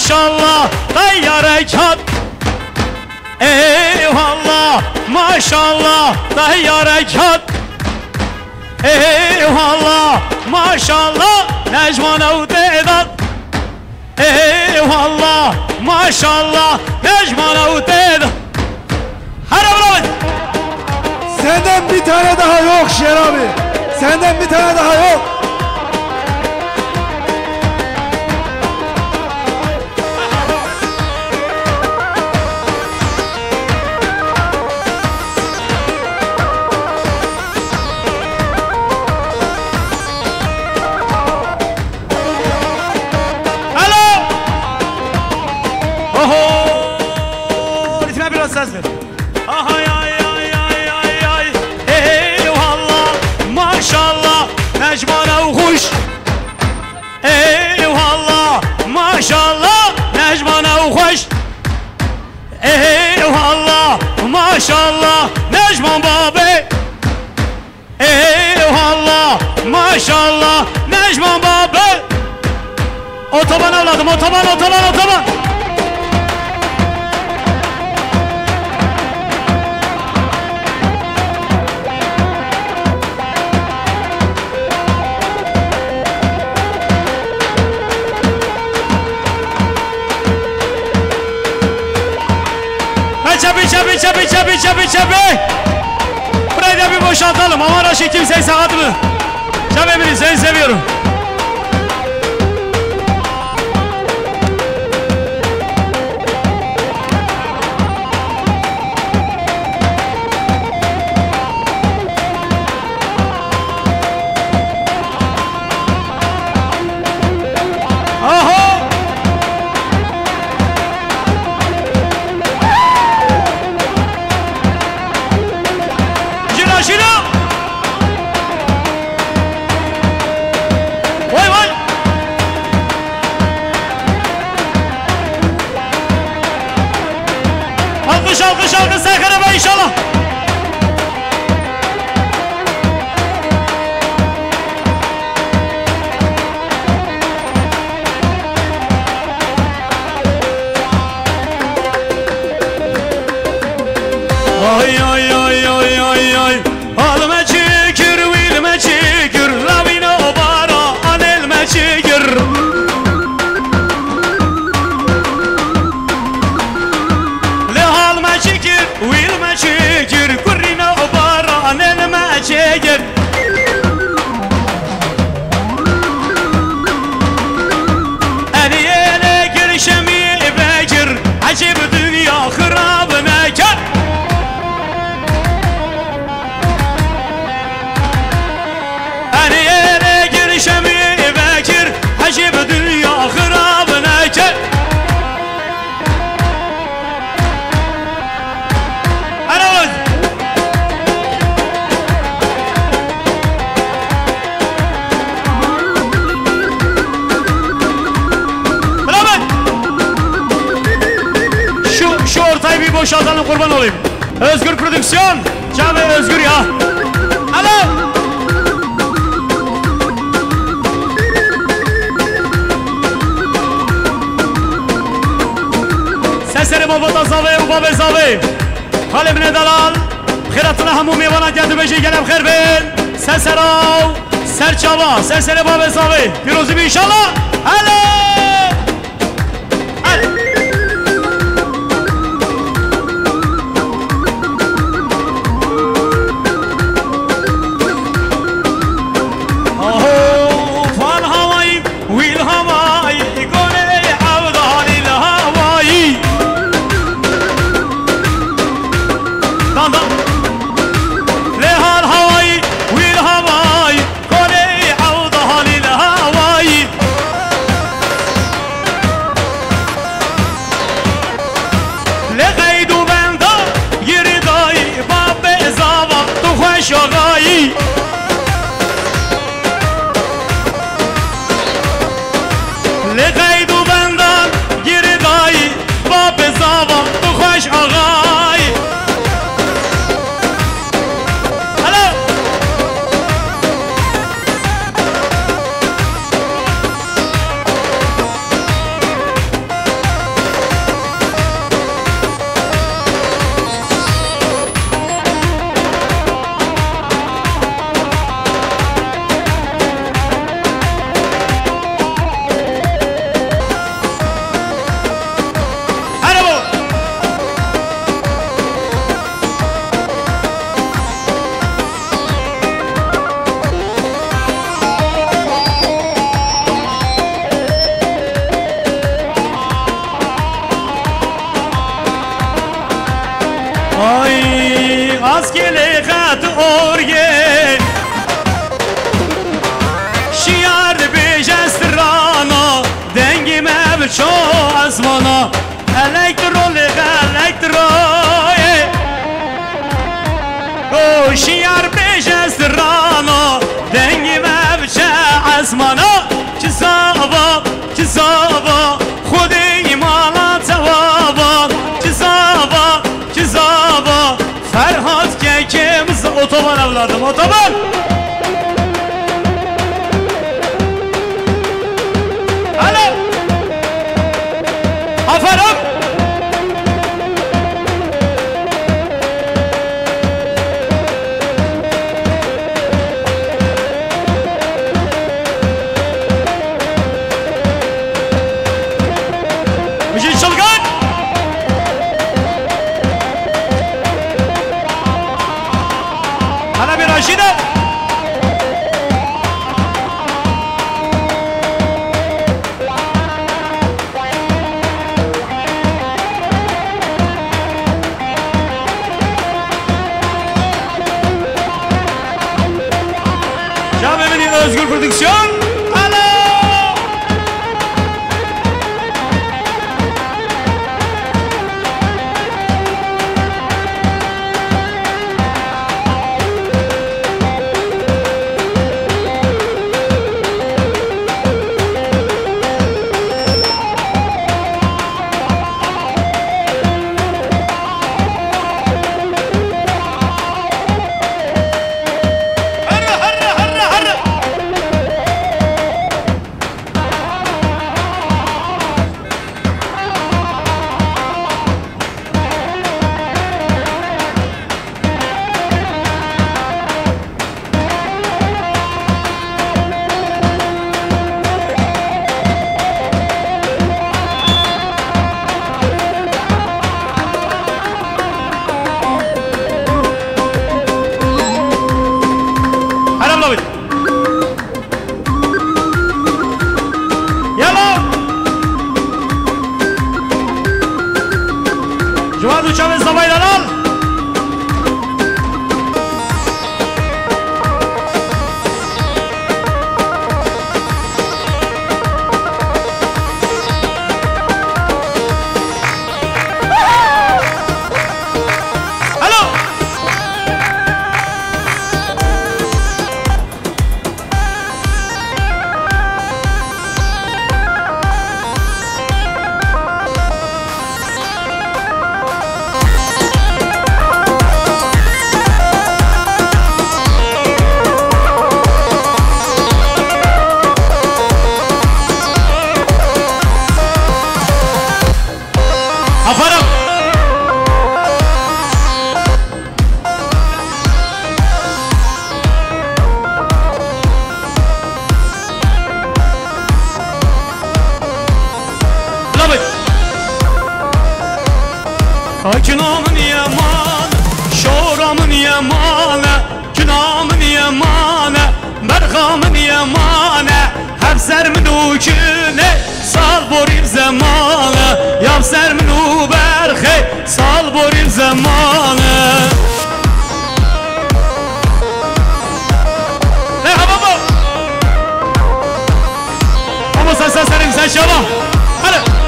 maşallah tayyare kat. Eyvallah maşallah tayyare kat. Eyvallah maşallah Necman Avdedat. Eyvallah maşallah Necman Avdedat. Hadi bravo. Senden bir tane daha yok Şer abi. Senden bir tane daha yok. Maşallah Necman Babe. Eyvallah maşallah Necman Babe. Otoban evladım, otoban. Çepi. Burayı da bir boşaltalım. Aman aşı kimseyi sakatlı. Çepi seni seviyorum. Alkış Serkan Bey inşallah. Ay alme çekir vilme çekir lavino bara anelme çekir. Wilme çekir kurina bara anelme çekir. Eliyele girişemi bekir acib dünya hırabına kar. Eliyele girişemi bekir acib dünya hırabına kar. Şu ortayı bir boşaltalım, kurban olayım. Özgür Prodüksiyon. Can ve Özgür ya. Alo. Sesleri babada zave, ubabe zave. Halimine dalal. Khiratına hamu meyvana geldi beşi gelem kherbin. Seserav. Serçava. Sesleri babe zave. Firuzi bir inşallah. Alo. اسمانا الکترونیک الکترای هوشیار پیش از رانا دنگی بچه اسمانا چه زابا خود ایمانا توابا چه زابا فرهاد که کمز otoban evladım otoban hala aferin Müjde çılgın hala bir Raşide Camemini Özgür Prodüksiyon alo Juan Chávez Zavaylanal Günahımın yaman, şoramın yaman, günahımın yaman, merhamın yaman, hepsermin uküne, sal borim zamanı, yapsermin uberhe, sal borim zamanı. Ne hava Ama sen şaba, hadi.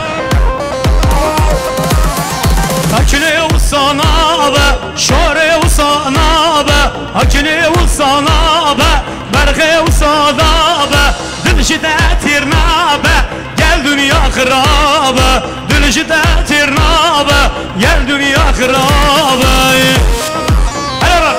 Hakine usana be, şore usana be, hakine usana be, berhe usana be, dilşide tirna be, gel dünya kırabe, dilşide tirna be, gel dünya kırabe. Hele bak.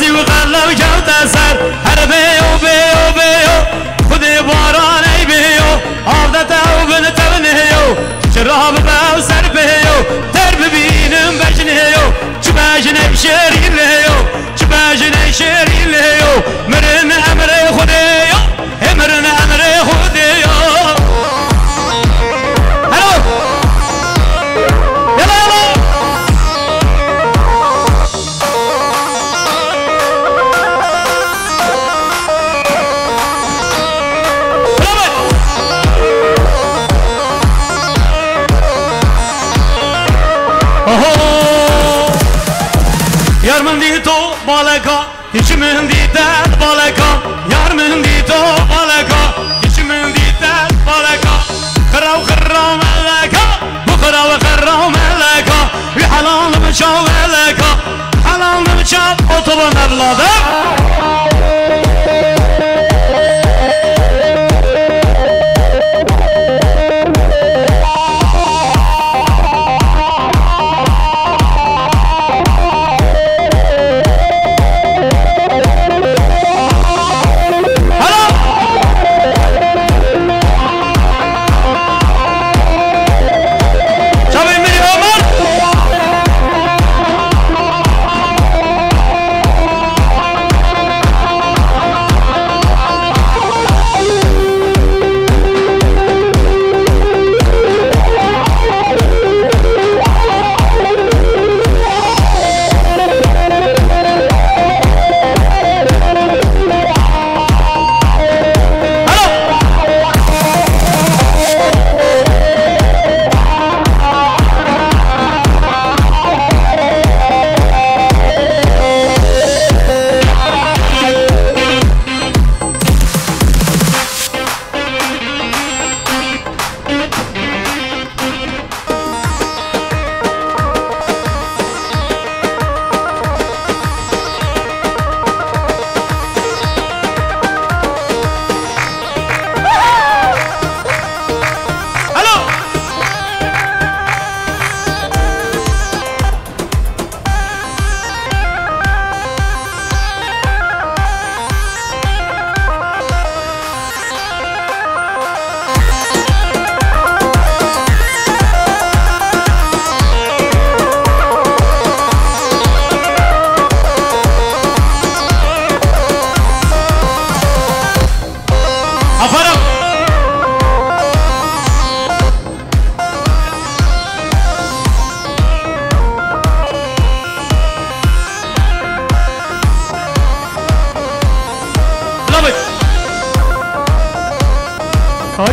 بازی و قلب کفت سر هر بیو بیو بیو خودی باران ای بیو آفدت او بن تبنیو چرا بباو سر بیو در ببینم بجنیو چه بجنی شیرین لیو چه بجنی شیرین لیو مرن امر خودیو مرن امر خودیو هلو يلا يلا يار من دي تو بالكا hiç من دي تات بالكا يار من دي تو بالكا hiç من دي تات بالكا خراو خراو ملكا بخراو خراو ملكا بحلال بشاو ملكا حلال بشاو otoban evladım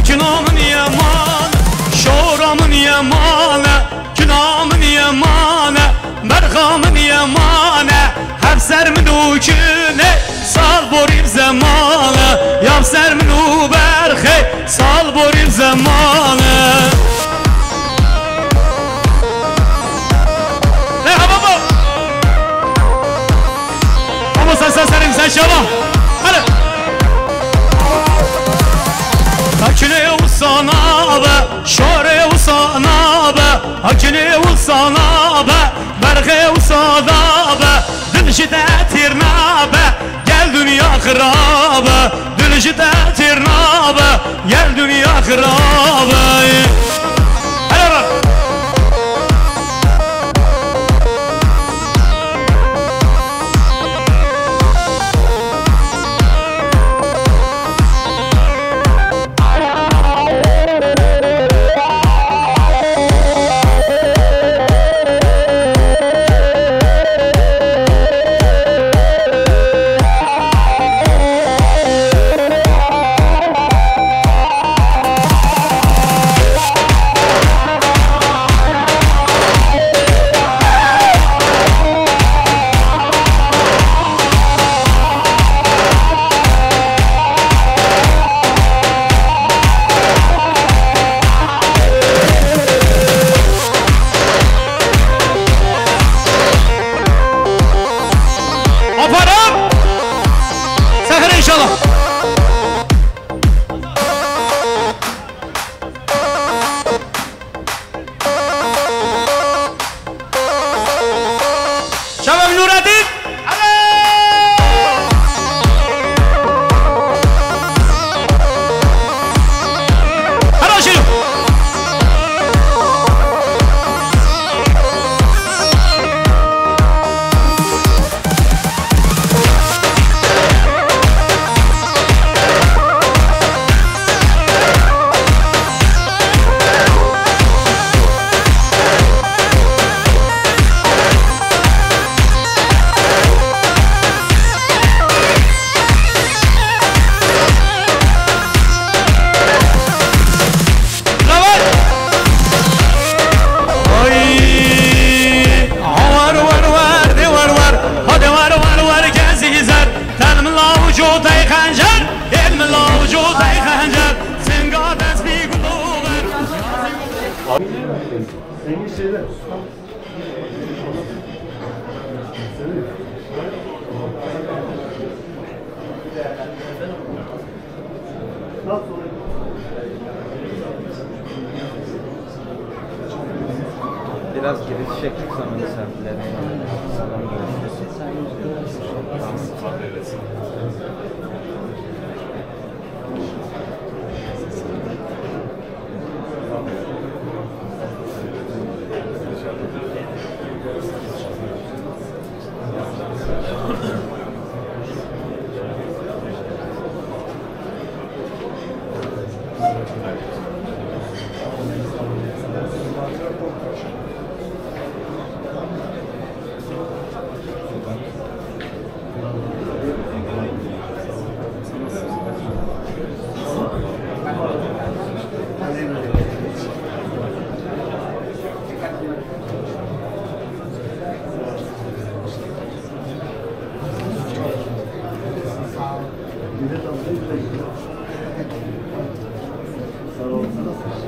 Günahımın yaman, şoramın yaman, günahımın yaman, merhamın yaman, hepsermin ucune, sal borim zamanı, yapsermin uberhe, sal borim zamanı. Ne baba? Ama sen şaba. Hadi. Hakine usana be, şore usana be, hakine usana be, berhe usana be, dülüşte tirna be, gel dünya kırabe, dülüşte tirna be, gel dünya kırabe. Hele bak. Şabab Nurettin. وجود ای خنجر علم الله وجود ای خنجر سنگار دست بی گلوبر Biraz giriş çektik sonra misafirlerine. Salon görüşürüz.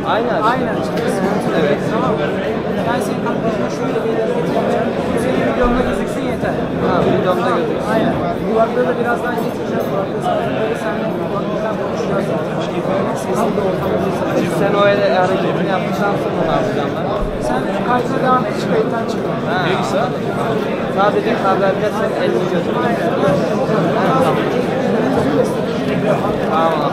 Aynı Aynen. Evet. Tamam. Ben senin hakkında şöyle bir getireceğim. Senin videonda gözüksün yeter. Ha, videomda gözüksün. Aynen. Kulaklığı da birazdan getireceğim. Kulaklığı sadece seninle kulaklıktan konuşacağız. Sesli de ortamda. Sen o hareketini yaptıktan sonra ne yapacağım ben? Sen kaydına devam et. Kayıttan çık. Ha, sadece haberde sen elini gözüküyor. Tamam.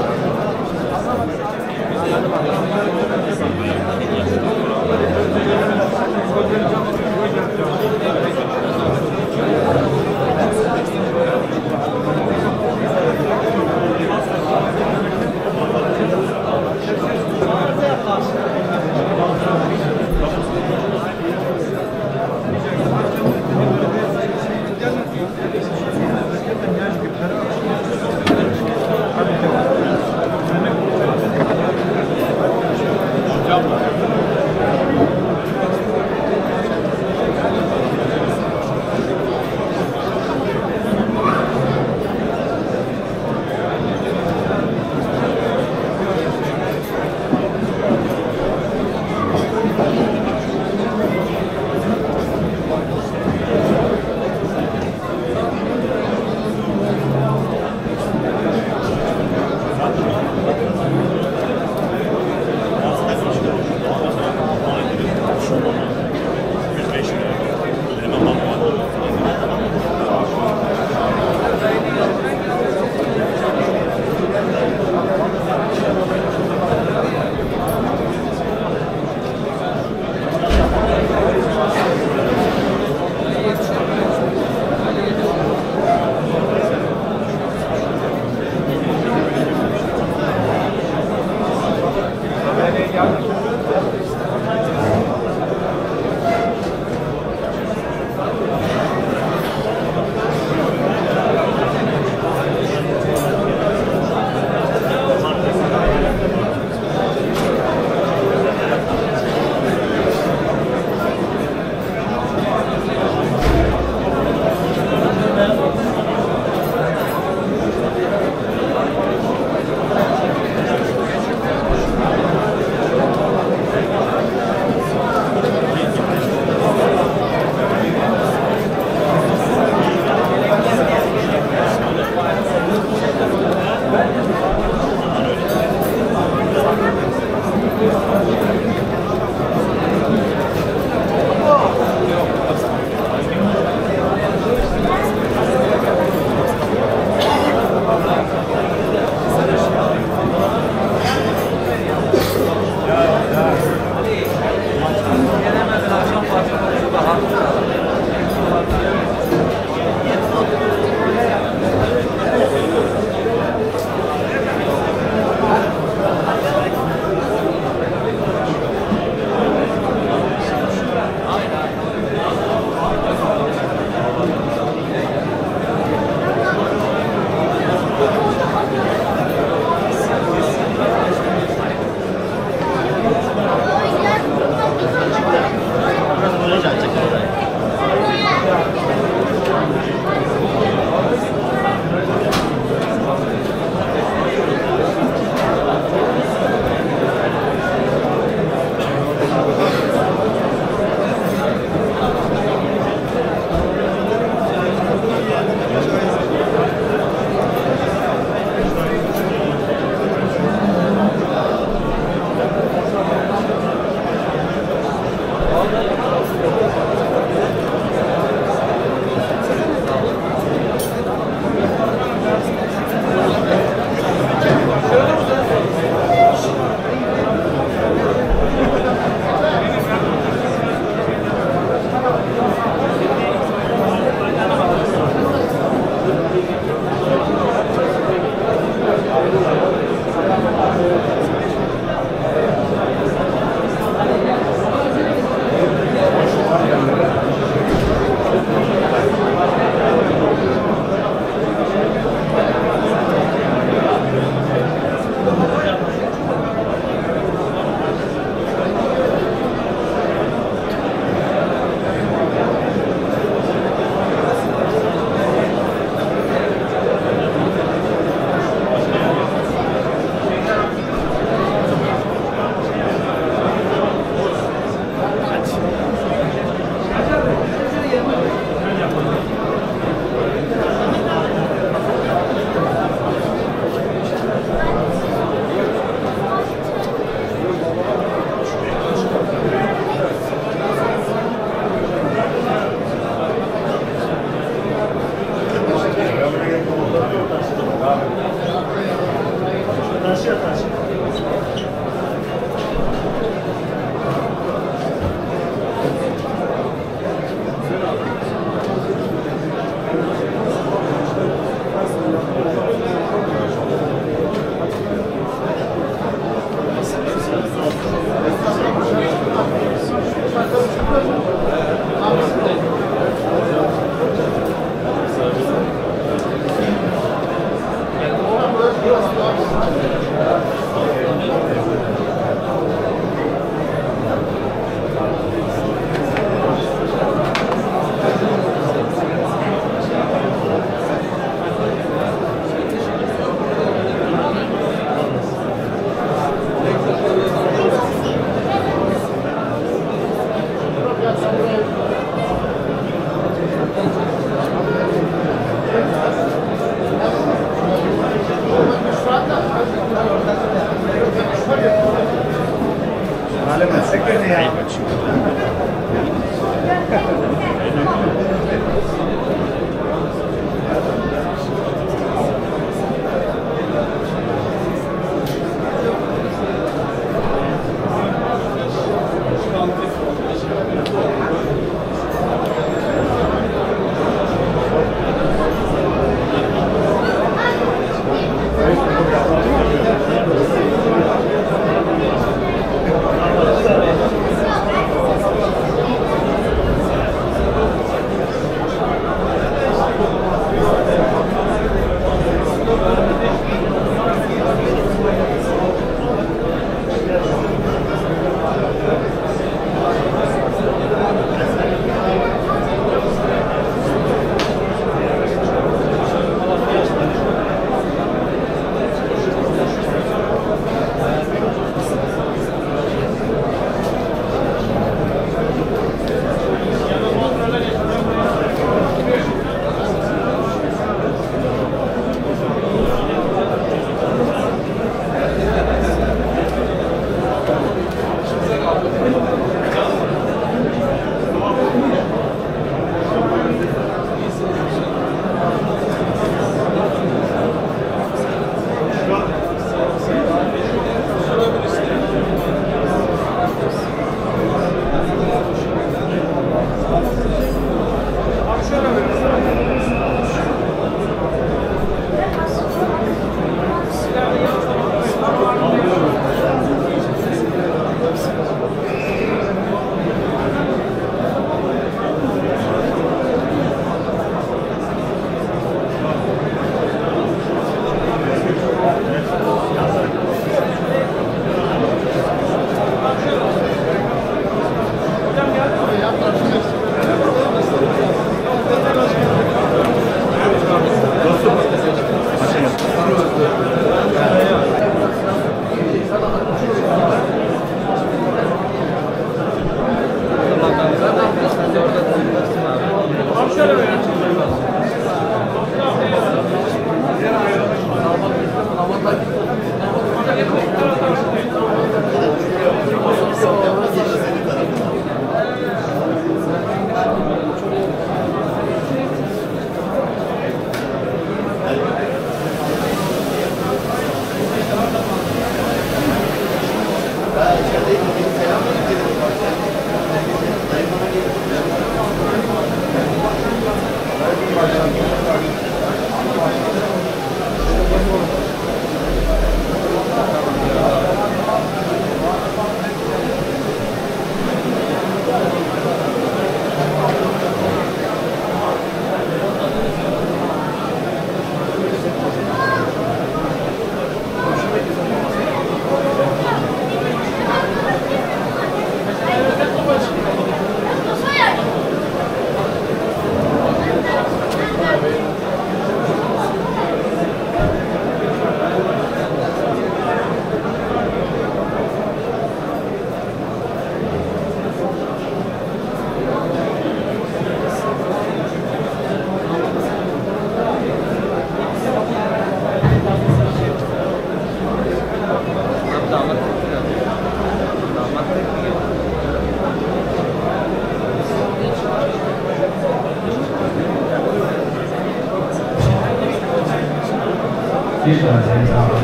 Bir tane hesabı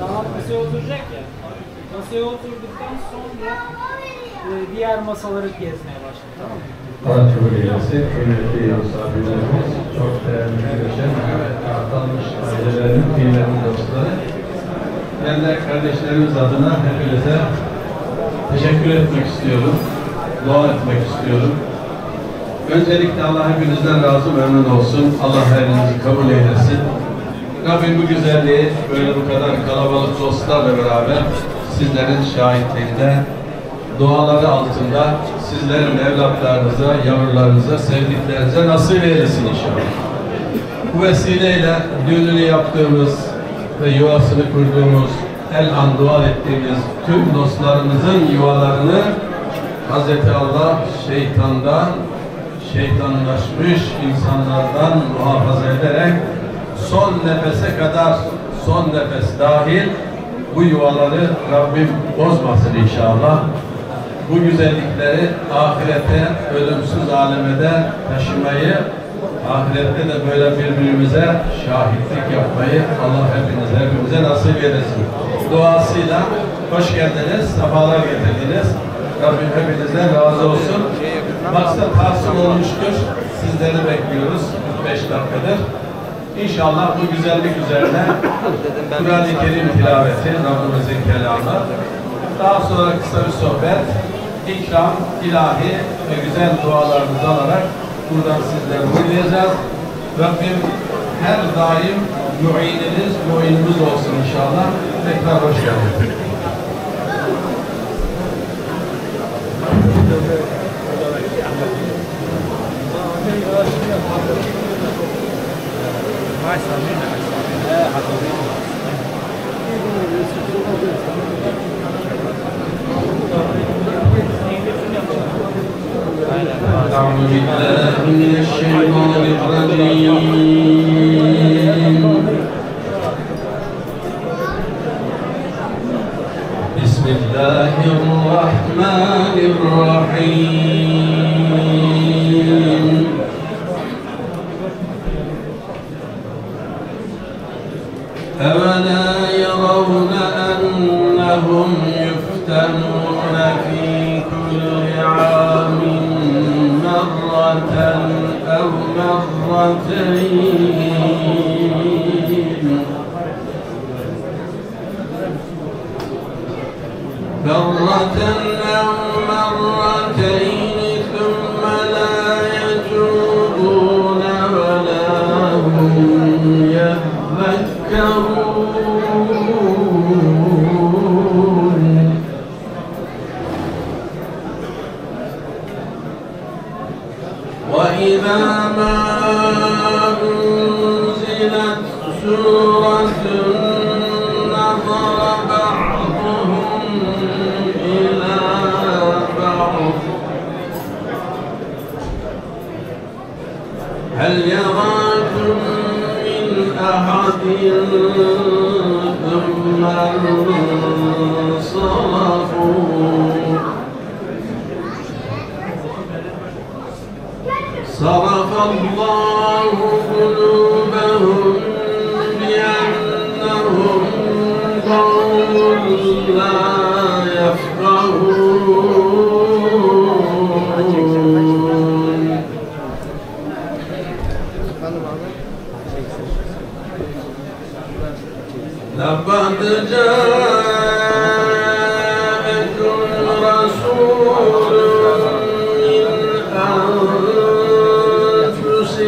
Damat masaya oturacak ya. Masaya oturduktan sonra diğer masaları gezmeye başladı. Tamam mı? Alatçılı Belediyesi, kıymetli misafirlerimiz, çok değerli geçen tanınmış ailelerin, kıymetli dostları. Ben de kardeşlerimiz adına hepinize teşekkür etmek istiyorum, dua etmek istiyorum. Öncelikle Allah hepinizden razı memnun olsun. Allah elinizi kabul eylesin. Rabbim bu güzelliği böyle bu kadar kalabalık dostlarla beraber sizlerin şahitliğinde, duaları altında sizlerin evlatlarınıza, yavrularınıza, sevdiklerinize nasip eylesin inşallah. Bu vesileyle düğününü yaptığımız ve yuvasını kurduğumuz, el an dua ettiğimiz tüm dostlarımızın yuvalarını Hz. Allah şeytandan, şeytanlaşmış insanlardan muhafaza ederek son nefese kadar, son nefes dahil bu yuvaları Rabbim bozmasın inşallah. Bu güzellikleri ahirete, ölümsüz alemede taşımayı, ahirette de böyle birbirimize şahitlik yapmayı Allah hepimize nasip eylesin. Duasıyla hoş geldiniz, sefalar getirdiniz. Rabbim hepinizden razı olsun. Maksat hasıl olmuştur. Sizleri bekliyoruz 5 dakikadır. İnşallah bu güzellik üzerine Kur'an-ı Kerim tilaveti, Rabbimizin kelamı. Daha sonra kısa bir sohbet, ikram, ilahi ve güzel dualarınızı alarak buradan sizleri uğurlayacağız. Rabbim her daim muininiz, muinimiz olsun inşallah. Tekrar hoş geldiniz. أعوذ بالله من الشيطان الرجيم بسم الله الرحمن الرحيم أولا يرون أنهم يفتنون في كل عام مرة أو مرتين ثم لا يتوبون ولا هم يذكرون وإذا ما أنزلت سورة نظر بعضهم إلى بعض هل يراكم من أحد ثم انصرفوا صرف الله قلوبهم بأنهم قوم لا يفقهون لقد جاءكم رسول من أنفسكم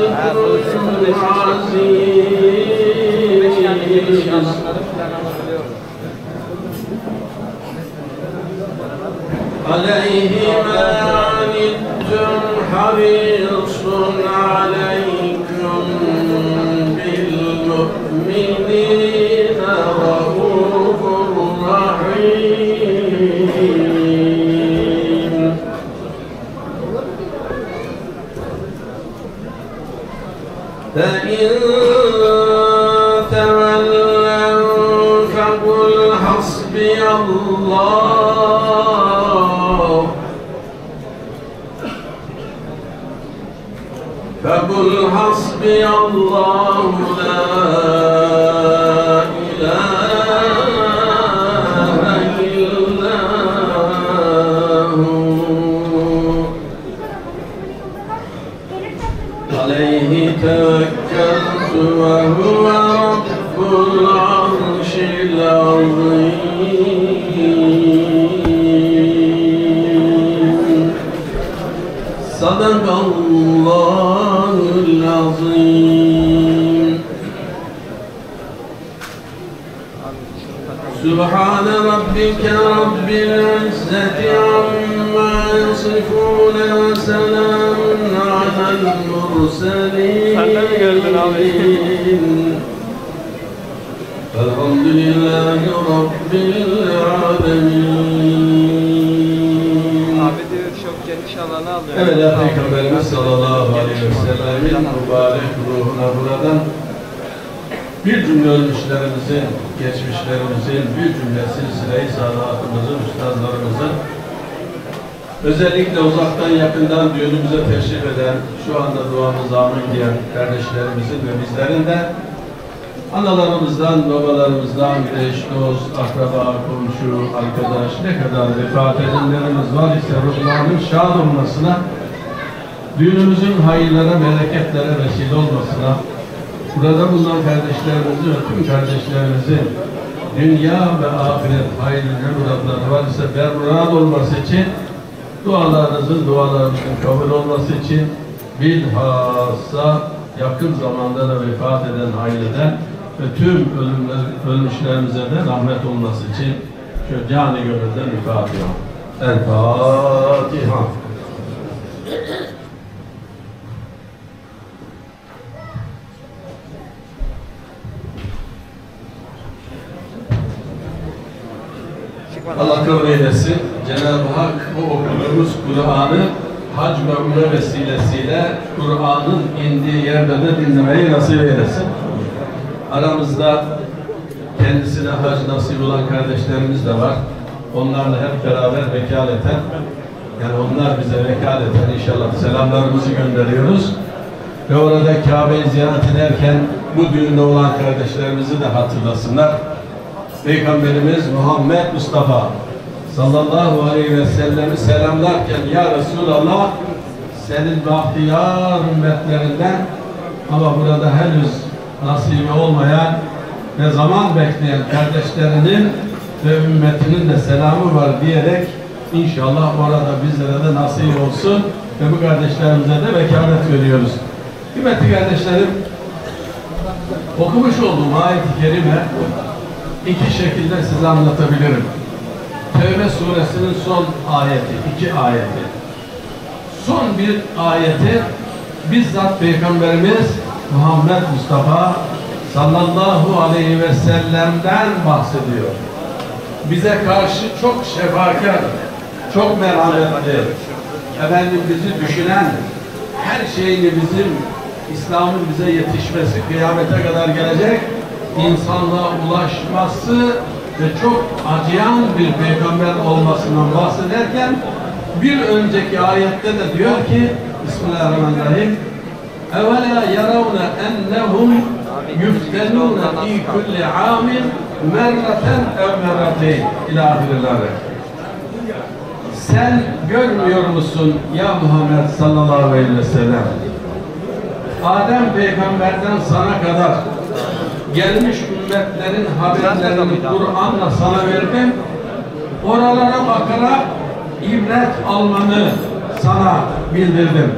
عزيز عليه ما عنتم حريص عليكم بالمؤمنين رؤوف رحيم فإن تولوا فقل حسبي الله فقل حسبي الله لا إله إلا هو عليه توكلت وهو رب العرش العظيم صدق الله العظيم سبحان ربك رب العزة عما يصفون وسلام على المرسلين الحمد لله رب العالمين. Evet, Peygamberimiz sallallahu aleyhi ve sellem'in mübarek ruhuna buradan bir cümle ölmüşlerimizin, geçmişlerimizin, bir cümle silsile-i salatımızın, üstadlarımızın, özellikle uzaktan yakından düğünümüze teşrif eden, şu anda duamız amin diyen kardeşlerimizin ve bizlerin de analarımızdan, babalarımızdan, eş, dost, akraba, komşu, arkadaş, ne kadar vefat edenlerimiz var ise ruhlarının şad olmasına, düğünümüzün hayırlara, bereketlere vesile olmasına, burada bulunan kardeşlerimizin ve tüm kardeşlerimizin dünya ve ahiret hayırlı muratları var ise bermurat olması için, dualarımızın kabul olması için, bilhassa yakın zamanda da vefat eden aileden ve tüm ölmüşlerimize de rahmet olması için şu cani gönülden Fatiha. El Fatiha. Allah kabul eylesin. Cenab-ı Hak bu okuduğumuz Kur'an'ı hac ve umre vesilesiyle Kur'an'ın indiği yerde de dinlemeyi nasip eylesin. Aramızda kendisine hac nasip olan kardeşlerimiz de var. Onlarla hep beraber vekaleten, yani onlar bize vekaleten inşallah selamlarımızı gönderiyoruz. Ve orada Kabe'yi ziyaret ederken bu düğünde olan kardeşlerimizi de hatırlasınlar. Peygamberimiz Muhammed Mustafa sallallahu aleyhi ve sellem'i selamlarken ya Resulallah senin bahtiyar ümmetlerinden ama burada henüz nasibi olmayan ve zaman bekleyen kardeşlerinin ve ümmetinin de selamı var diyerek inşallah orada bizlere de nasip olsun ve bu kardeşlerimize de vekalet veriyoruz. Kıymetli kardeşlerim, okumuş olduğum ayet-i kerime iki şekilde size anlatabilirim. Tevbe suresinin son ayeti, 2 ayeti. Son bir ayeti bizzat Peygamberimiz Muhammed Mustafa sallallahu aleyhi ve sellem'den bahsediyor. Bize karşı çok şefakar, çok merhametli, efendim bizi düşünen, her şeyini bizim, İslam'ın bize yetişmesi, kıyamete kadar gelecek, insanlığa ulaşması ve çok acıyan bir peygamber olmasından bahsederken bir önceki ayette de diyor ki Bismillahirrahmanirrahim اَوَلَا يَرَوْنَ اَنَّهُمْ يُفْتَنُونَ اِي كُلِّ عَامٍ مَرَّةً اَوْ مَرَّتَيْنِ ilahirillâhe. Sen görmüyor musun ya Muhammed sallallahu aleyhi ve sellem, Adem peygamberden sana kadar gelmiş ümmetlerin haberlerini Kur'an'la sana verdim. Oralara bakarak ibret almanı sana bildirdim.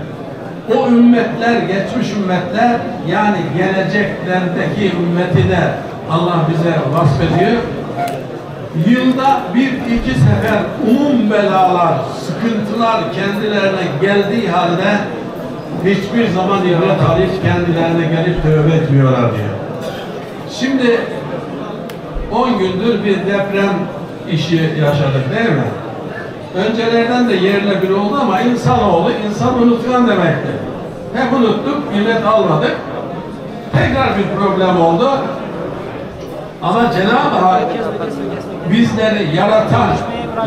O ümmetler, geçmiş ümmetler, yani geleceklerdeki ümmeti de Allah bize vasfediyor. Yılda bir iki sefer belalar, sıkıntılar kendilerine geldiği halde hiçbir zaman ibret alıp kendilerine gelip tövbe etmiyorlar diyor. Şimdi 10 gündür bir deprem işi yaşadık değil mi? Öncelerden de yerle bir oldu ama insanoğlu, insan unutkan demektir. Hep unuttuk, ibret almadık. Tekrar bir problem oldu. Ama Cenab-ı Hak bizleri yaratan,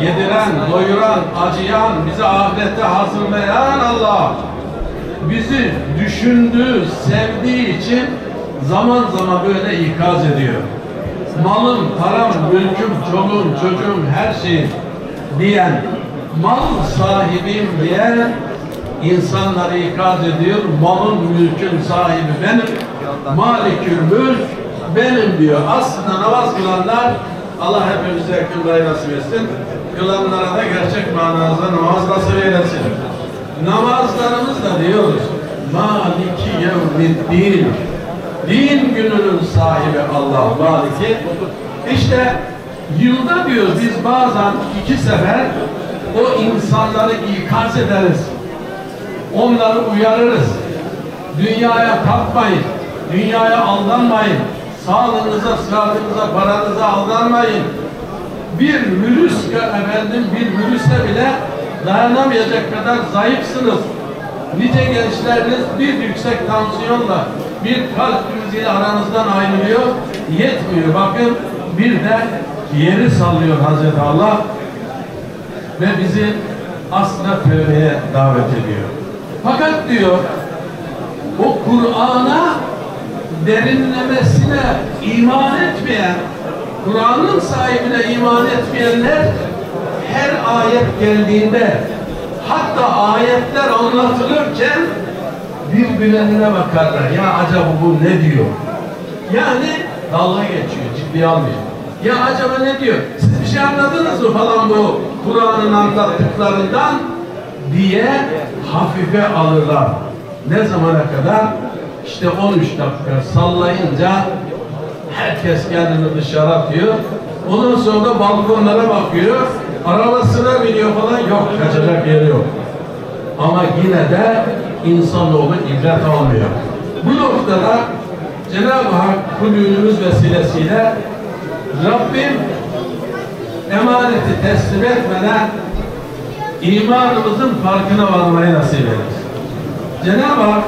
yediren, doyuran, acıyan, bizi ahirete hazırlayan Allah bizi düşündüğü, sevdiği için zaman zaman böyle ikaz ediyor. Malım, param, mülküm, çoluğum, çocuğum, her şeyim diyen, mal sahibim diyen insanları ikaz ediyor. Malın, mülkün sahibi benim, malikül mülk benim diyor. Aslında namaz kılanlar, Allah hepimize kılmayı nasip etsin. Kılanlara da gerçek manada namaz nasip eylesin. Namazlarımızda diyoruz, Maliki yevmiddin, din gününün sahibi Allah, Maliki. İşte yılda diyoruz biz bazen 2 sefer o insanları ikaz ederiz. Onları uyarırız. Dünyaya tapmayın, dünyaya aldanmayın. Sağlığınıza, sıhhatinize, paranıza aldanmayın. Bir virüse bile dayanamayacak kadar zayıfsınız. Nice gençleriniz bir yüksek tansiyonla, bir kalp kriziyle aranızdan ayrılıyor, yetmiyor. Bakın bir de yeri sallıyor Hazreti Allah ve bizi aslında tövbeye davet ediyor. Fakat diyor, o Kur'an'a derinlemesine iman etmeyen, Kur'an'ın sahibine iman etmeyenler her ayet geldiğinde, hatta ayetler anlatılırken birbirlerine bakarlar. Ya acaba bu ne diyor? Yani dalga geçiyor, ciddiye almıyor. Ya acaba ne diyor? Siz bir şey anladınız mı falan bu Kur'an'ın anlattıklarından diye hafife alırlar. Ne zamana kadar? İşte 13 dakika sallayınca herkes kendini dışarı atıyor. Ondan sonra da balkonlara bakıyor. Arabasına biniyor falan, yok, kaçacak yeri yok. Ama yine de insanoğlu ibret almıyor. Bu noktada Cenab-ı Hak kulünümüz vesilesiyle Rabbim emaneti teslim etmeden imanımızın farkına varmayı nasip eder. Cenab-ı Hak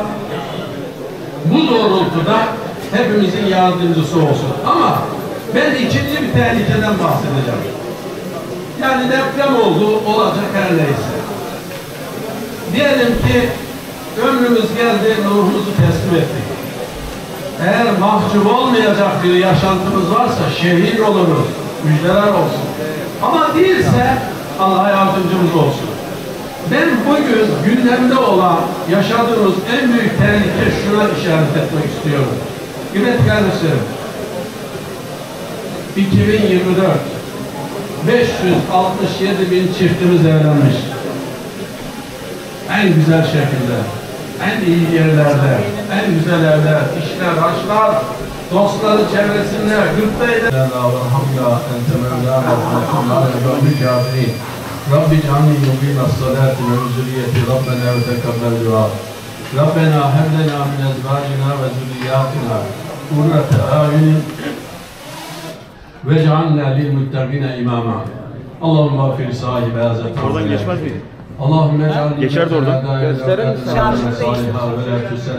bu doğrultuda hepimizin yardımcısı olsun. Ama ben ikinci bir tehlikeden bahsedeceğim. Yani deprem oldu, olacak her neyse. Diyelim ki ömrümüz geldi, ruhumuzu teslim ettik. Eğer mahcup olmayacak bir yaşantımız varsa şehit oluruz, müjdeler olsun. Ama değilse Allah yardımcımız olsun. Ben bugün gündemde olan yaşadığımız en büyük tehlike şuna işaret etmek istiyorum. Kıymetli kardeşlerim, 2024 567 bin çiftimiz evlenmiş. En güzel şekilde, en iyi yerlerde, en güzel evler, işler, aşklar, dostları çevresinde, gırtlaydı. Rabbi canli yubina salati ve zürriyeti Rabbena ve tekabbel dua. Rabbena hemlena min ezvacina ve zürriyatina kurrate a'yunin ve cealna lil muttaqina imama. Allahümme gafir sahibi hazret. Oradan geçmez miydi? Allahümme cealni geçerdi oradan. Gösterir misin?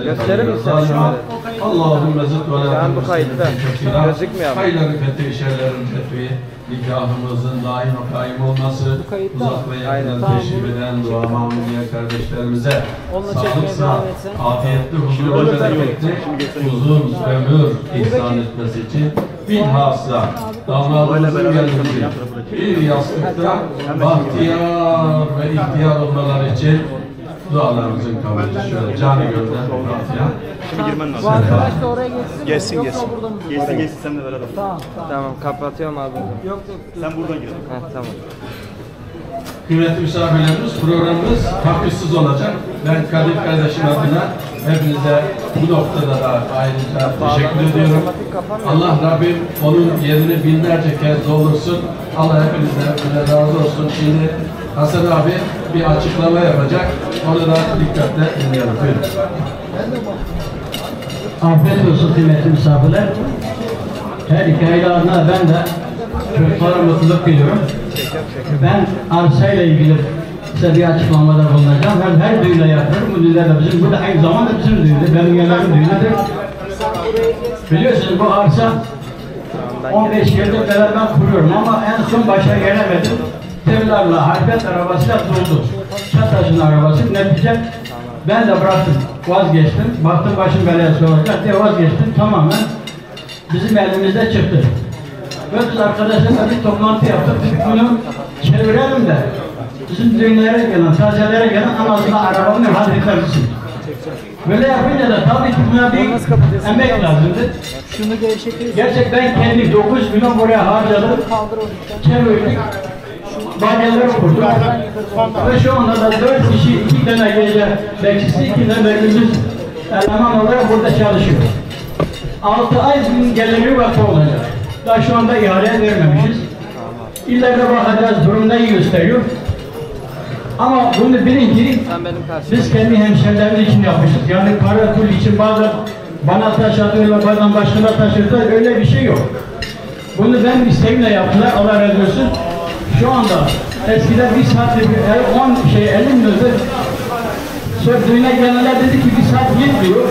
Gösterir misin? Allahümme zıt ve la bu kayıtta. Gözükmüyor ama. Hayırlı fethi, şerlerin fethi, nikahımızın daim ve kaim olması, uzak ve yakından teşrif eden dua mamuniye kardeşlerimize sağlık, sıhhat, afiyetli, huzurlu, bereketli, uzun ömür ihsan etmesi için bilhassa damadımızın geldiği bir yastıkta bahtiyar ve ihtiyar olmaları için dualarımızın kabulü. Şöyle canı gönülden Fatiha. Şimdi girmen lazım. Bu arkadaş da oraya geçsin. Geçsin Yoksa geçsin. burada mı? Geçsin sen de beraber. Tamam. Tamam kapatıyorum abi. Yok. Sen buradan gir. Tamam. Kıymetli misafirlerimiz, programımız hafissiz olacak. Ben Kadir kardeşim adına hepinize bu noktada da ayrıca teşekkür ediyorum. Allah Rabbim onun yerini binlerce kez doldursun. Allah hepinizden razı olsun. Şimdi Hasan abi bir açıklama yapacak. Onu da dikkatle dinleyelim. Buyurun. Afiyet olsun kıymetli misafirler. Her iki aile adına ben de çocuklara mutluluk diliyorum. Ben arsayla ilgili size bir açıklamada bulunacağım. Ben her düğünde yapıyorum. Bu düğünler de bizim, bu da aynı zamanda bizim düğündür. Benim yerlerim düğünüdür. Biliyorsunuz bu arsa 15 yıldır beraber kuruyorum ama en son başa gelemedim. Tevlarla, harfet arabasıyla doldu. Çataş'ın arabası. Netice ben de bıraktım, vazgeçtim. Baktım başım belası olacak diye vazgeçtim. Tamamen bizim elimizde çıktı. Ve biz arkadaşlarla bir toplantı yaptık. Bunu çevirelim de bizim düğünlere gelen, tazelere gelen anasını arabamın hazretlersin. Böyle yapınca da tabii ki buna bir emek lazımdı. Şunu gevşetiyorsun. Gerçekten kendi 9 milyon buraya harcadım. Çevirdik. Balyaları kurduk. Ve şu anda da 4 kişi, 2 tane gece bekçisi, 2 tane gündüz eleman olarak burada çalışıyor. 6 ay geliri vakti olacak. Daha şu anda ihale vermemişiz. İleride bakacağız, durumda iyi gösteriyor. Ama bunu bilin ki biz kendi hemşehrilerimiz için yapmışız. Yani para pul için bazen bana taş atıyorlar, bazen başkana taş atıyorlar. Öyle bir şey yok. Bunu ben isteğimle yaptılar. Allah razı olsun. Şu anda eskiden bir saatte 50 milyondu. Sonra düğüne gelenler dedi ki bir saat yetmiyor.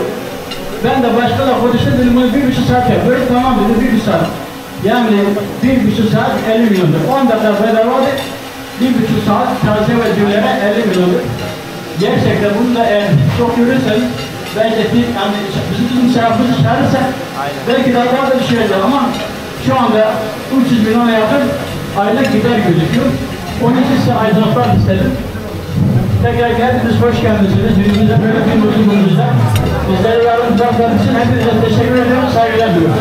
Ben de başkalarla konuştum, dedim bunu 1,5 saat yapıyorum. Tamam dedim 1,5 saat. Yani 1,5 saat 50 milyondur. 10 dakika bedavadır. 1,5 saat taze ve düğünlere 50 milyondur. Gerçekten bunu da eğer çok görürseniz belki yani bizim misafirimizi çağırırsak belki daha da düşüreceğiz ama şu anda 300 milyona yakın aylık gider gözüküyor. Onun için size aydınlatmak istedim. Tekrar geldiniz, hoş geldiniz. Düğünümüzde böyle bir mutluluğumuzda. Bizlere yardımcı olduğunuz için hepinize teşekkür ediyorum, saygılar diliyorum.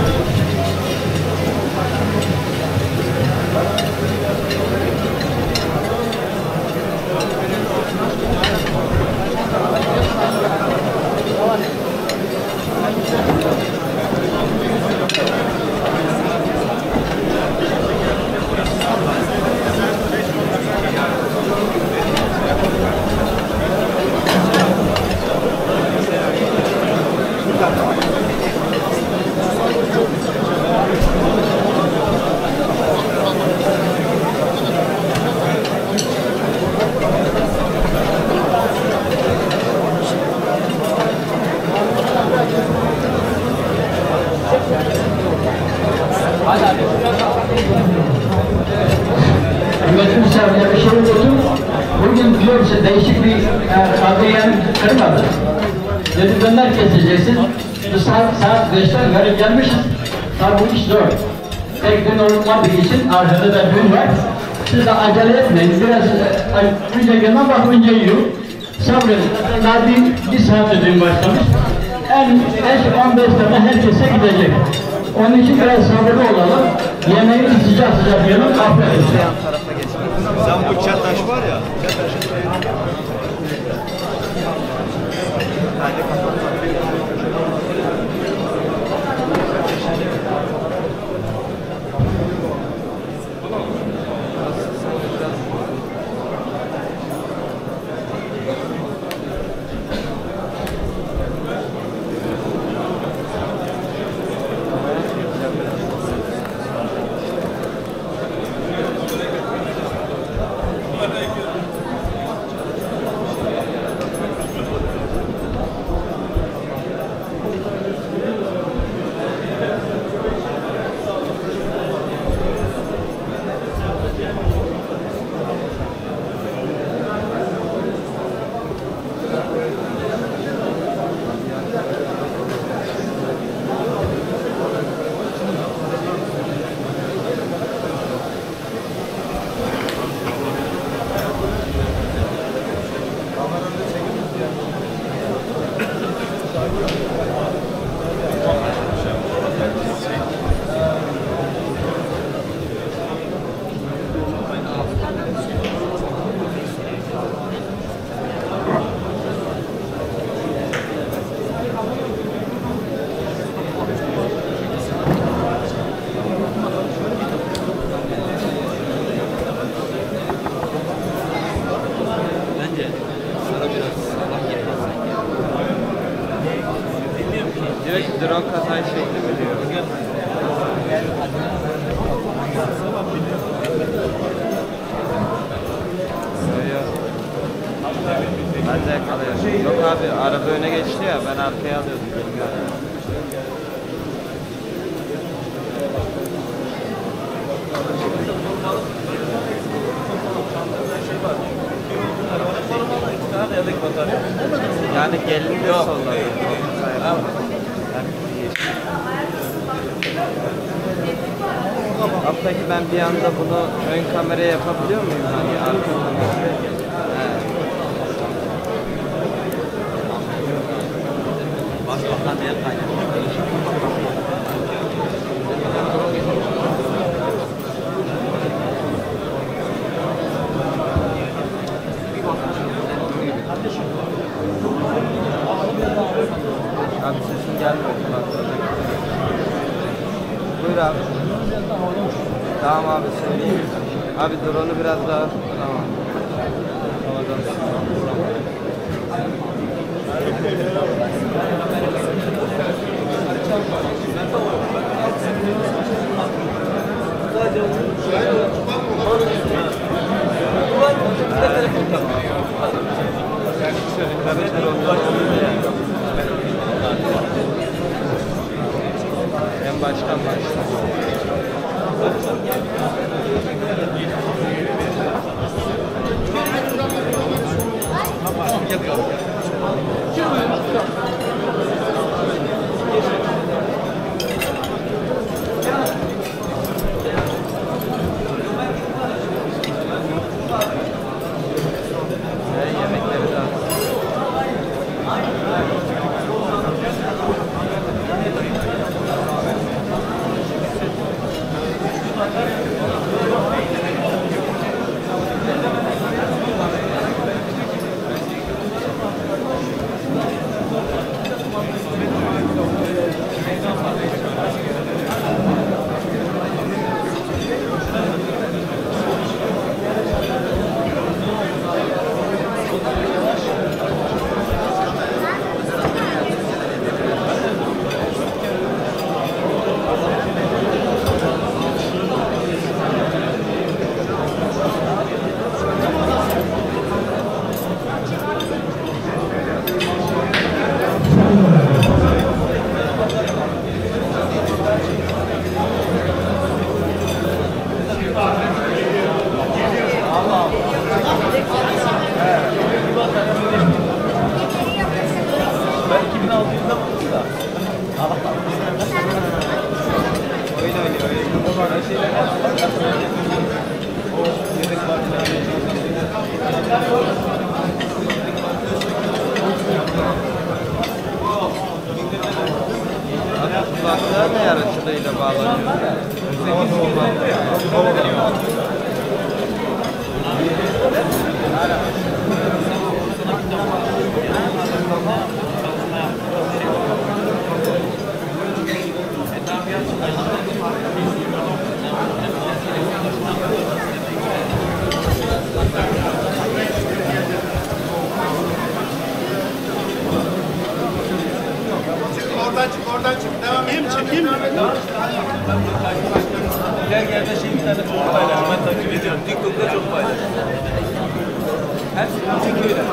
Hürmetli misafirler, bir şey oldu. Bugün diyorsa değişik bir adliyenin kırmadı. Dedi gönder keseceksin. Bu saat 5'ten verip gelmişiz. Tabi bu iş zor. Tek gün olmadığı için arkada da gün var. Siz de acele etmeyin. Biraz önce gelen bak önce yiyor. Sabredin. Daha bir saat düğün başlamış. En 15 tane herkese gidecek. Onun için biraz sabırlı olalım. Yemeği sıcak sıcak yiyelim. Afiyet olsun. Sen bu çataş var ya. Diyor ki drone kazayı çekti mi diyor. Ben de yakalıyorum. Yok abi, araba öne geçti ya, ben arkaya alıyordum. Yani gelin de solladı. Hatta ki ben bir anda bunu ön kameraya yapabiliyor muyum? Hani arka kameraya. Başbakan diye kaynak. Abi sesin gelmiyor. Buyur abi. Tamam abi, söyleyeyim. Abi drone'u biraz daha. Tamam. En baştan başla. Yemekleri de kulaklığa ne yarışçılığıyla bağlanıyor? Oradan çık. Devam et. Çekeyim mi? Gel de şey bir tane çok paylaşım. Ben takip ediyorum. TikTok'ta çok paylaşım. Hepsini çekiyorlar.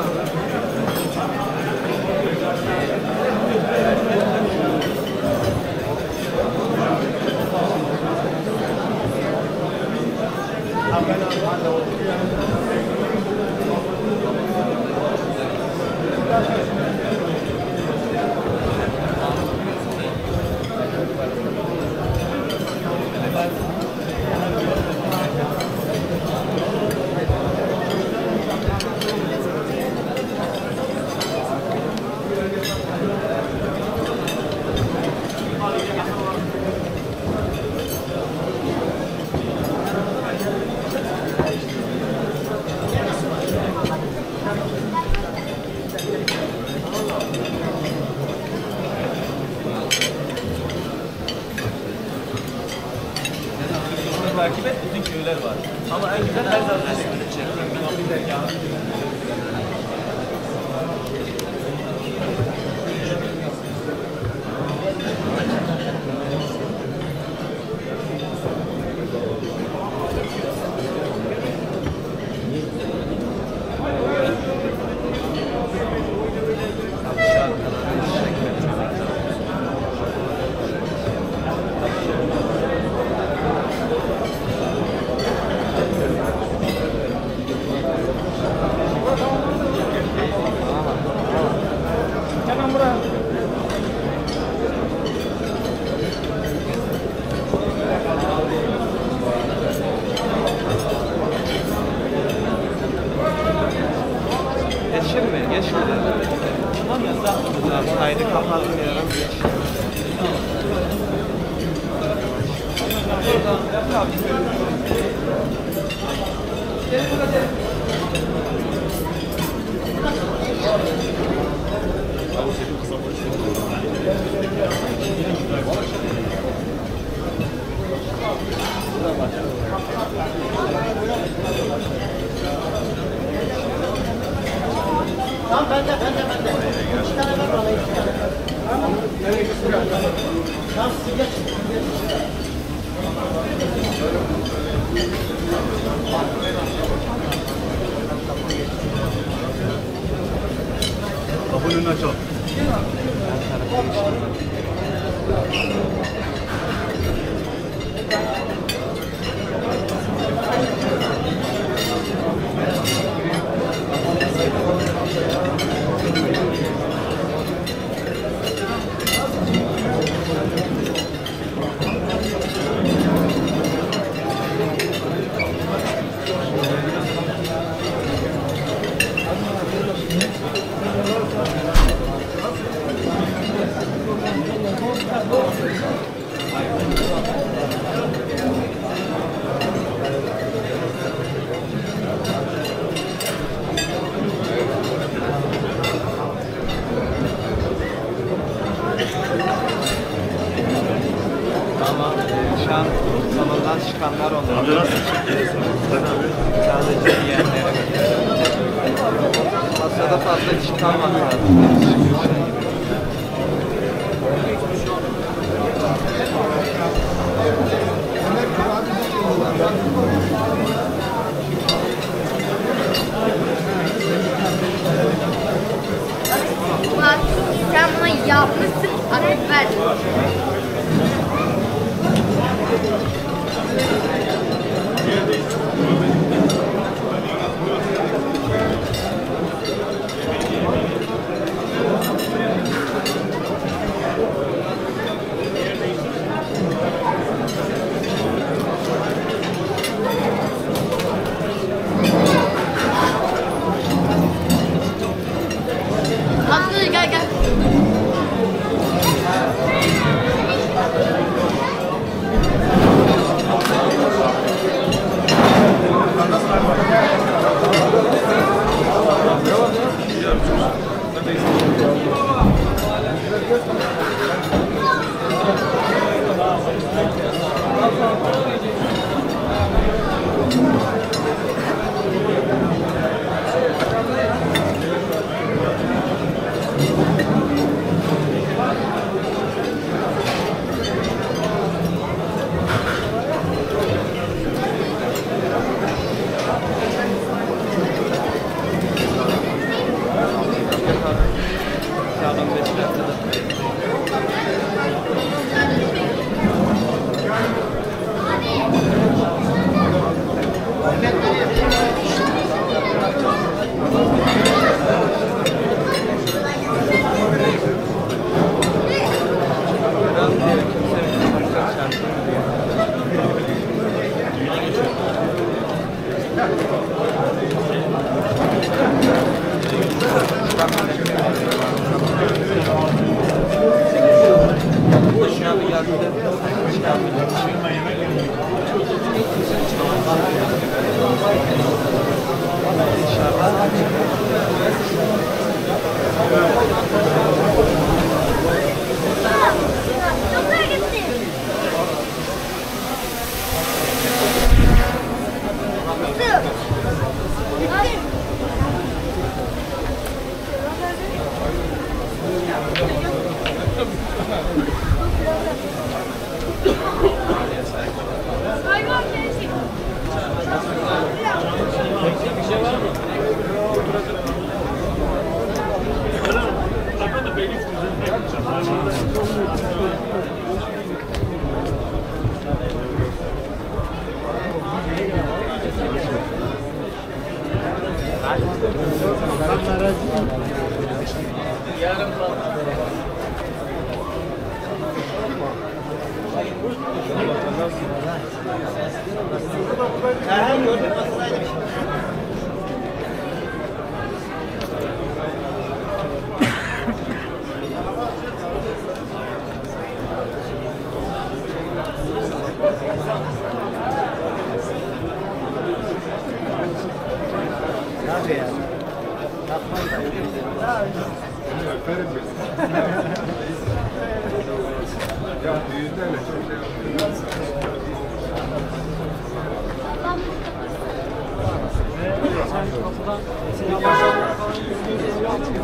Takip et, bütün köyler var. Ama en güzel her zaman Kaydı kapatmayalım. Tamam bende. İki tane ver bana, iki tane. Tamam. Tamam siz geçin. Kapının önünü açalım. Ama şu an salondan çıkanlar oluyor. Sadece yiyenlere. Masada fazla çıkanmadı lazım. Bak sen bana yapmışsın, artık ver. Aslı gel.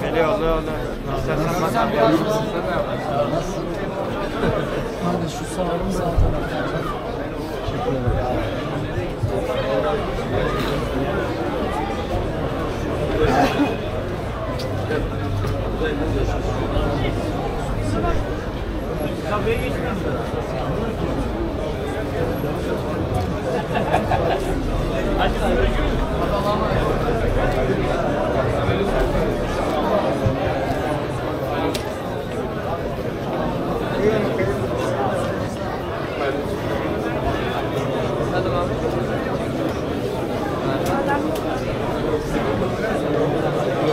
Geliyor oluyor. İstersen bakalım. Hadi şu sağırım zaten.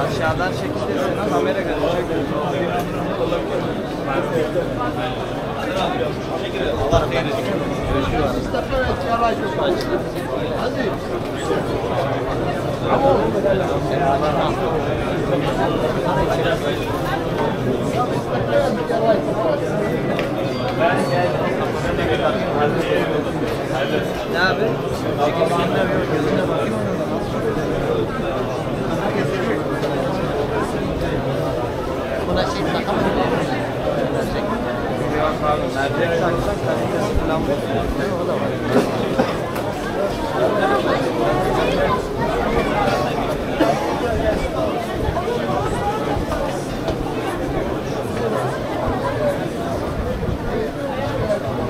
Aşağıdan çekilirsin, kamera görecek. Ne abi? Buna şey takamam. Yok abi, mercek taksak kalitesi falan bozuluyor. O da var.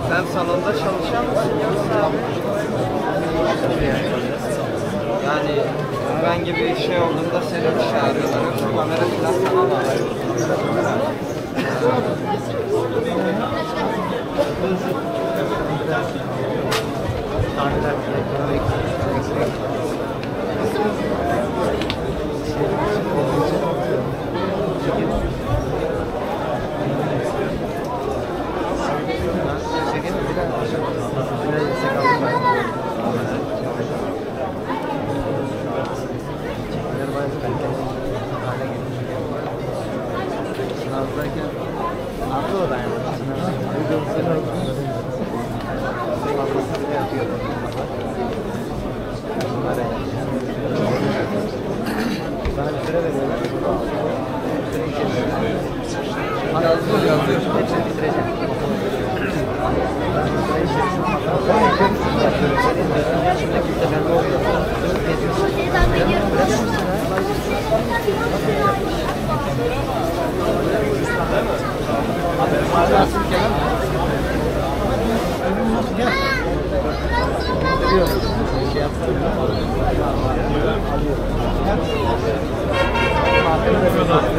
Sen salonda çalışan mısın yoksa abi? Yani ben gibi bir şey olduğunda seni çağırıyorlar yoksa kamera falan tamam abi.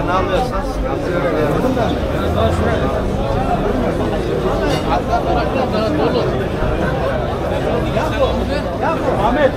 Ne alıyorsan sıkıntı yok. Ahmet.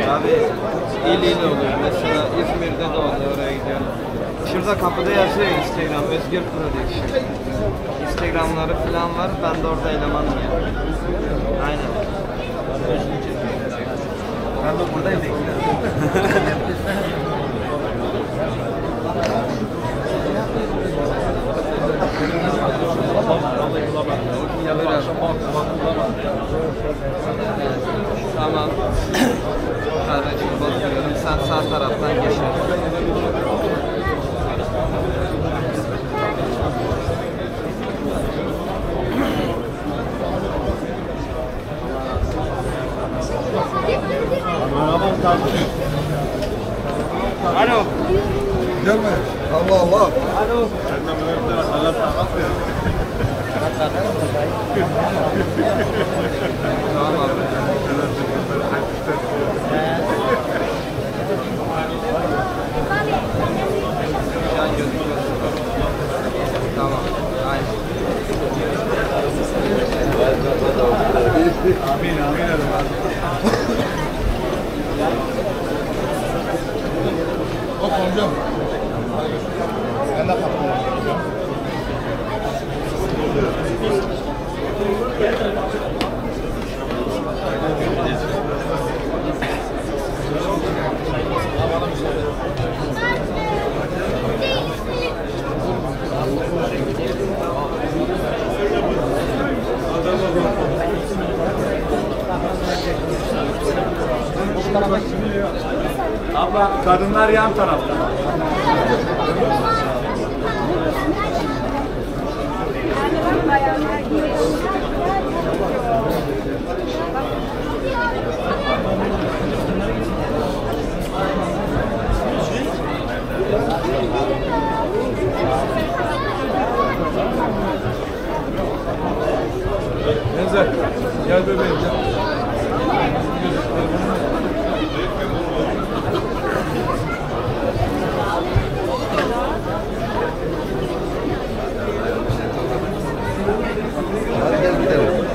Abi il oluyor. Mesela İzmir'de de oluyor, oraya gidiyorum. Şurada kapıda yazıyor Instagram, Özgür Production. Instagram'ları falan var, ben de orada elemanım yani. Aynen. Ben de buradayım Tamam. Kardeşim bozuyorum. Sen sağ taraftan geçer. Alo. Gelme. Allah Allah. Alo. Tamam abi. Şu an gözüküyor. Tamam. Aynen. Amin amin. Bak amcam. Ben de kapatayım. Abla kadınlar yan tarafta. Neyse. Gel bebeğim. Hadi gel gidelim.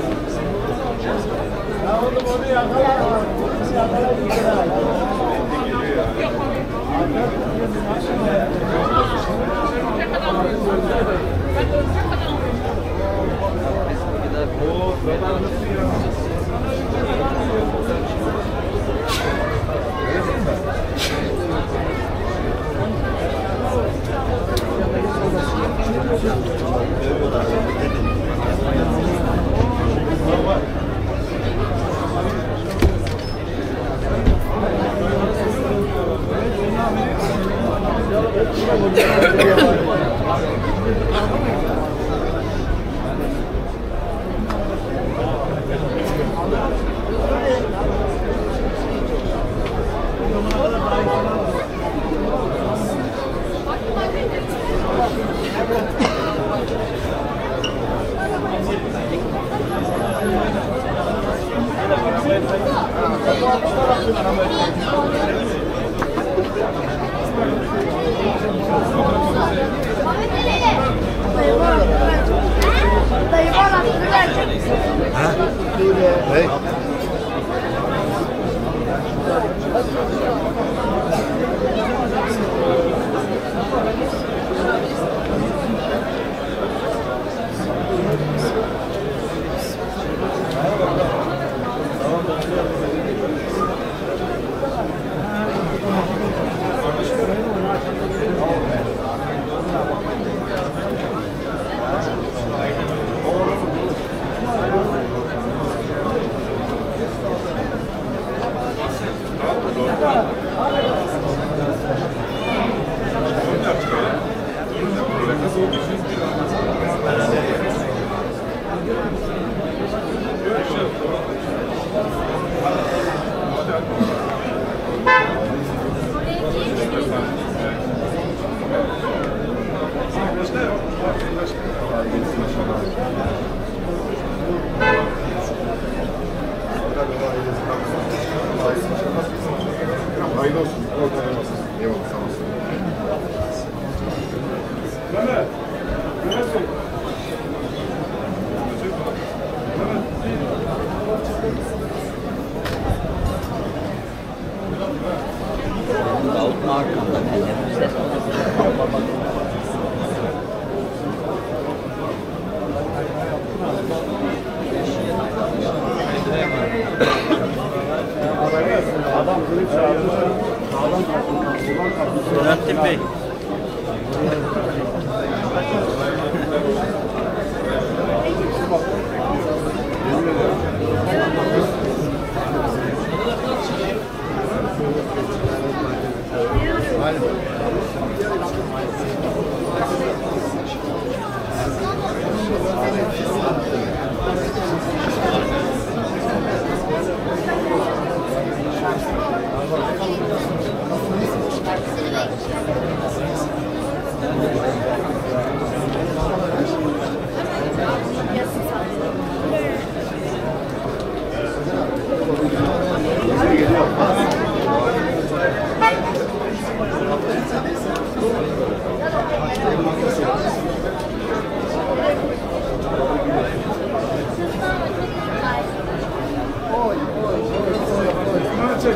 Hey. Hayırlı olsun. Eyvallah, sağ olasın. Mehmet, Mehmet. Davut arkamda ne ses Adam kılıç çağırdı. Selahattin Bey. Aynen. Sen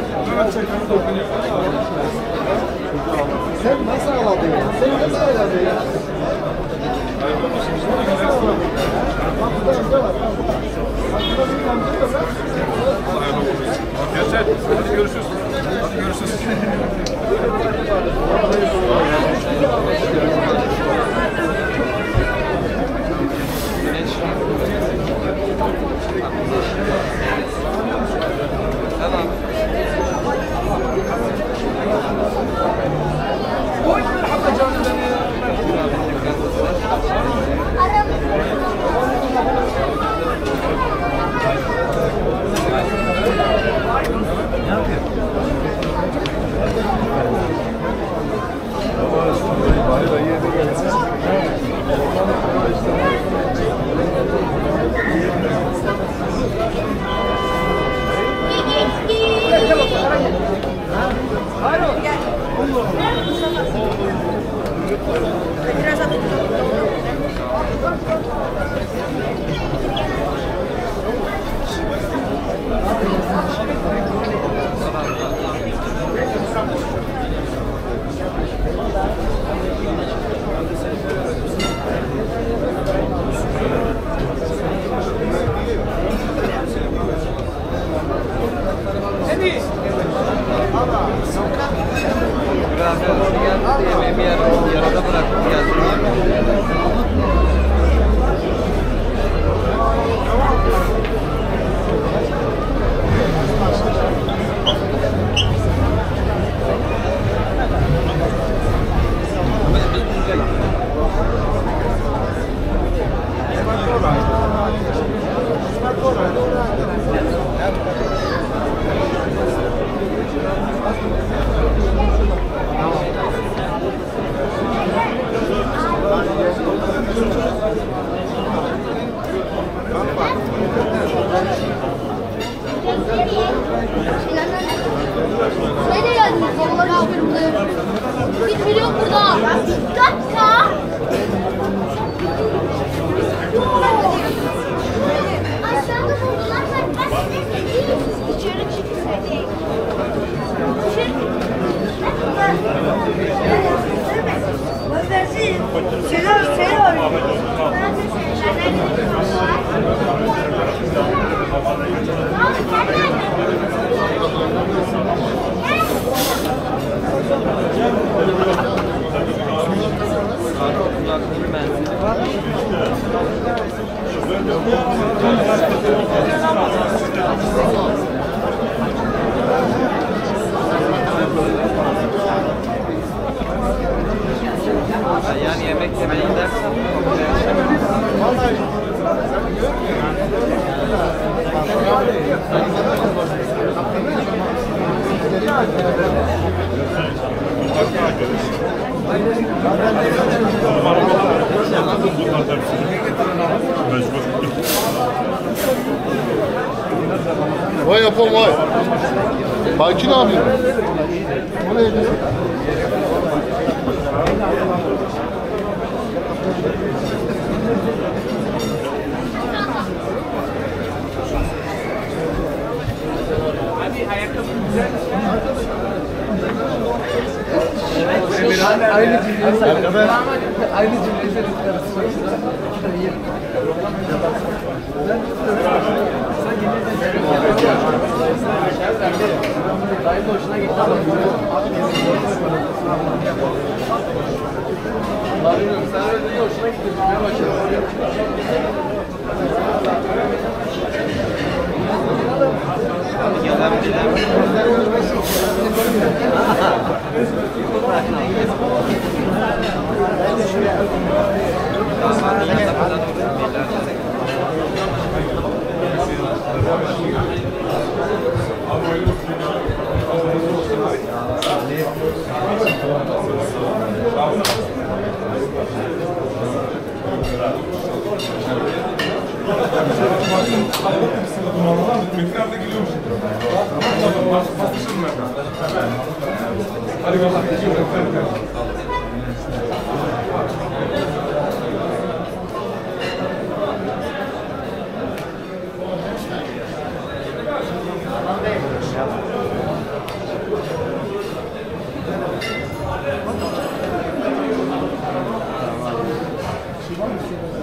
nasıl ağladın ya? Sen nasıl ağladın ya? Hadi görüşürüz. Hadi görüşürüz. Nereye geldiniz? Vallahi abi burada. Bir milyon burada. Bir dakika. Aşağıda buldular. İçeri çıksın. Yani yemek yemeye gidersen Vay yapalım vay. Belki ne yapıyor? O neydi? Aynı cümleyi hoşuna gitti ama sen öyle değil, hoşuna gitti. Ne başarılı.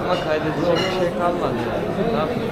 Ama kaydedecek bir şey kalmadı yani. Ne yapayım?